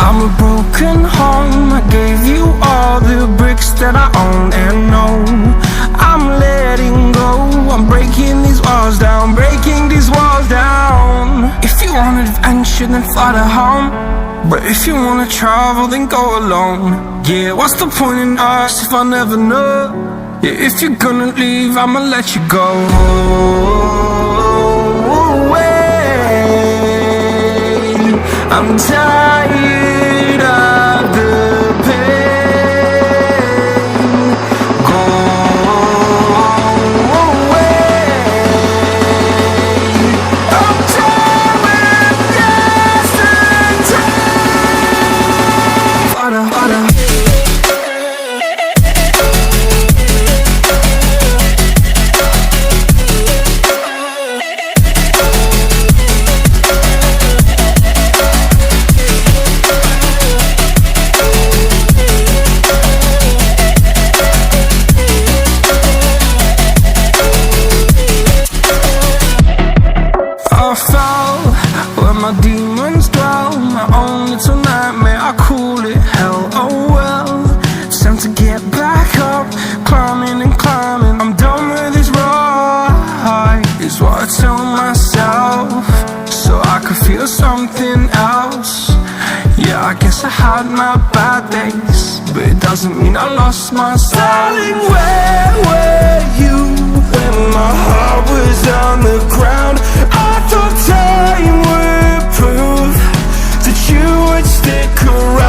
I'm a broken home. I gave you all the bricks that I own and know. I'm letting go. I'm breaking these walls down, breaking these walls down. If you want adventure, then fly to home. But if you wanna travel, then go alone. Yeah, what's the point in us if I never know? Yeah, if you're gonna leave, I'ma let you go. I'm tired of the pain. Go away. I'm tired of yesterday. Harder, harder. I fell where my demons dwell. My own little nightmare, I call it hell. Oh well, it's time to get back up. Climbing and climbing, I'm done with this ride, is what I tell myself, so I could feel something else. Yeah, I guess I had my bad days, but it doesn't mean I lost myself. Darling, where were you when my heart was on the ground? I thought time would prove that you would stick around.